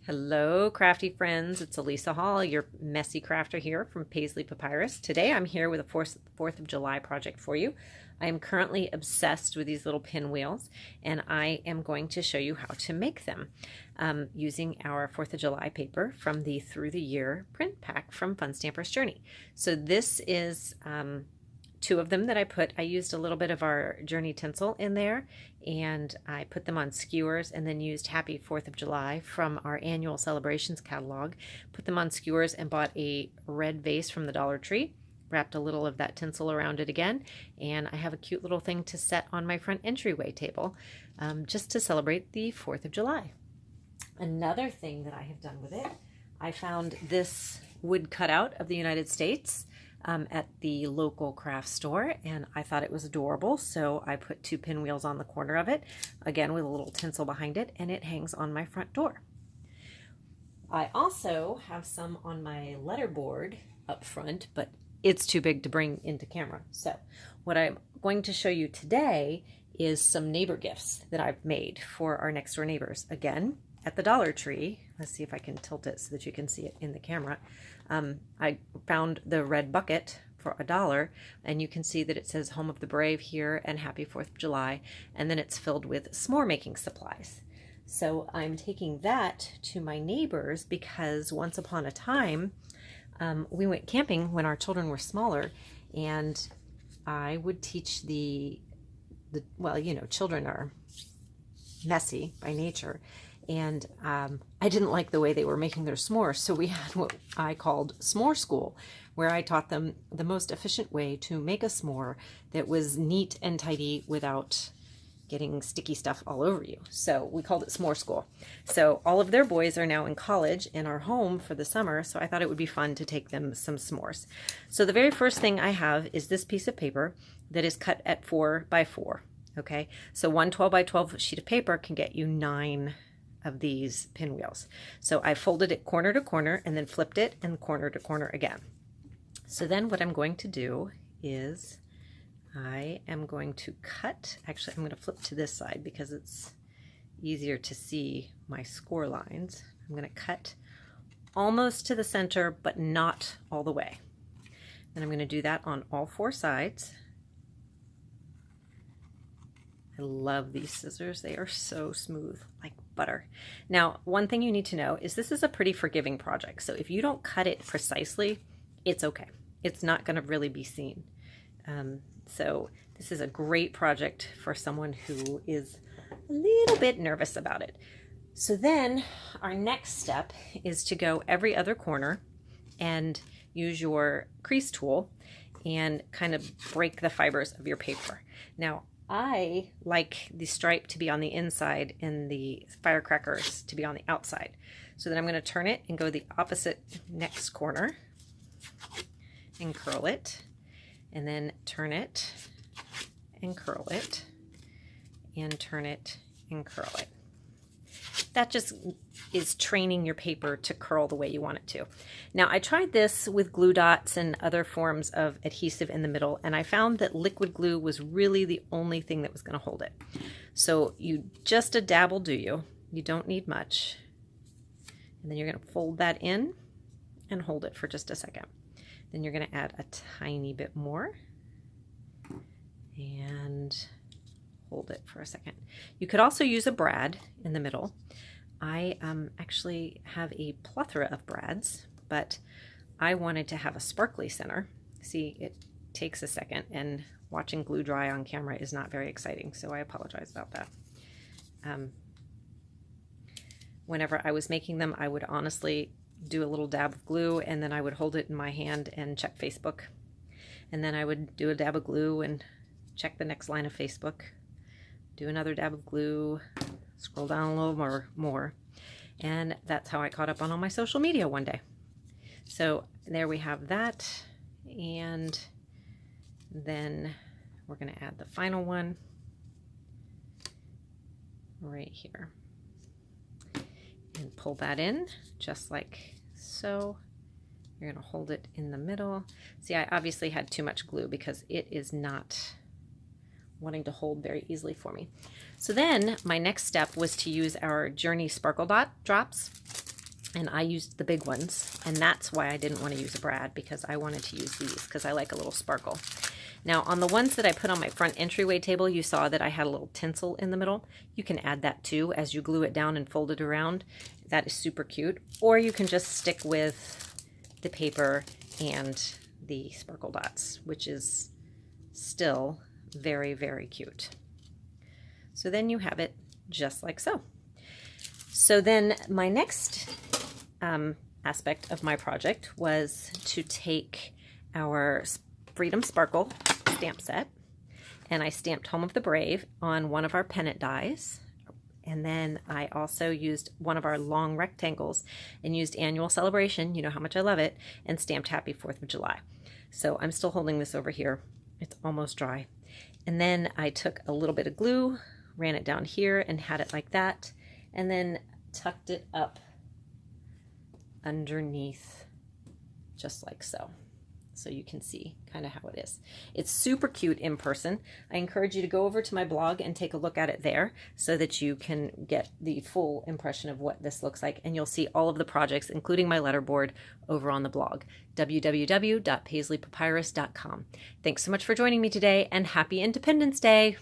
Hello, crafty friends. It's Elisa Hall, your messy crafter here from Paisley Papyrus. Today I'm here with a 4th of July project for you. I am currently obsessed with these little pinwheels, and I am going to show you how to make them using our 4th of July paper from the Through the Year print pack from Fun Stamper's Journey. So this is two of them that I used a little bit of our Journey tinsel in there, and I put them on skewers and then used Happy 4th of July from our annual celebrations catalog, put them on skewers and bought a red vase from the Dollar Tree, wrapped a little of that tinsel around it again, and I have a cute little thing to set on my front entryway table just to celebrate the 4th of July. Another thing that I have done with it, I found this wood cutout of the United States at the local craft store, and I thought it was adorable, so I put 2 pinwheels on the corner of it, again with a little tinsel behind it, and it hangs on my front door. I also have some on my letterboard up front, but it's too big to bring into camera. So what I'm going to show you today is some neighbor gifts that I've made for our next door neighbors. Again, at the Dollar Tree. Let's see if I can tilt it so that you can see it in the camera. I found the red bucket for $1, and you can see that it says Home of the Brave here and Happy 4th of July, and then it's filled with s'more making supplies. So I'm taking that to my neighbors because once upon a time we went camping when our children were smaller, and I would teach well, you know, children are messy by nature, and I didn't like the way they were making their s'mores, so we had what I called s'more school, where I taught them the most efficient way to make a s'more that was neat and tidy without getting sticky stuff all over you. So we called it s'more school. So all of their boys are now in college and are home for the summer, so I thought it would be fun to take them some s'mores. So the very first thing I have is this piece of paper that is cut at 4 by 4. Okay, so one 12 by 12 sheet of paper can get you 9 of these pinwheels. So I folded it corner to corner and then flipped it and corner to corner again. So then what I'm going to do is I am going to cut, actually I'm going to flip to this side because it's easier to see my score lines. I'm going to cut almost to the center but not all the way. And I'm going to do that on all 4 sides. I love these scissors. They are so smooth, like butter. Now, one thing you need to know is this is a pretty forgiving project. So if you don't cut it precisely, it's okay. It's not going to really be seen. So this is a great project for someone who is a little bit nervous about it. So then our next step is to go every other corner and use your crease tool and kind of break the fibers of your paper. Now, I like the stripe to be on the inside and the firecrackers to be on the outside. So then I'm going to turn it and go the opposite next corner and curl it, and then turn it and curl it, and turn it and curl it. That just is training your paper to curl the way you want it to. Now, I tried this with glue dots and other forms of adhesive in the middle, and I found that liquid glue was really the only thing that was going to hold it. So you just a dab will do you. You don't need much. And then you're going to fold that in and hold it for just a second. Then you're going to add a tiny bit more and hold it for a second. You could also use a brad in the middle. I actually have a plethora of brads, but I wanted to have a sparkly center. See, it takes a second, and watching glue dry on camera is not very exciting, so I apologize about that. Whenever I was making them, I would honestly do a little dab of glue, and then I would hold it in my hand and check Facebook. And then I would do a dab of glue and check the next line of Facebook. Do another dab of glue, scroll down a little more, and that's how I caught up on all my social media one day. So there we have that, and then we're going to add the final one right here and pull that in just like so. You're going to hold it in the middle. See, I obviously had too much glue because it is not wanting to hold very easily for me. So then my next step was to use our Journey Sparkle Dot drops, and I used the big ones, and that's why I didn't want to use a brad, because I wanted to use these because I like a little sparkle. Now on the ones that I put on my front entryway table, you saw that I had a little tinsel in the middle. You can add that too as you glue it down and fold it around. That is super cute. Or you can just stick with the paper and the sparkle dots, which is still very, very cute. So then you have it just like so. So then my next aspect of my project was to take our Freedom Sparkle stamp set, and I stamped Home of the Brave on one of our pennant dies. And then I also used one of our long rectangles and used Annual Celebration, you know how much I love it, and stamped Happy 4th of July. So I'm still holding this over here. It's almost dry. And then I took a little bit of glue, ran it down here and had it like that, and then tucked it up underneath just like so. So you can see kind of how it is. It's super cute in person. I encourage you to go over to my blog and take a look at it there so that you can get the full impression of what this looks like. And you'll see all of the projects, including my letterboard, over on the blog, www.paisleypapyrus.com. Thanks so much for joining me today, and happy Independence Day!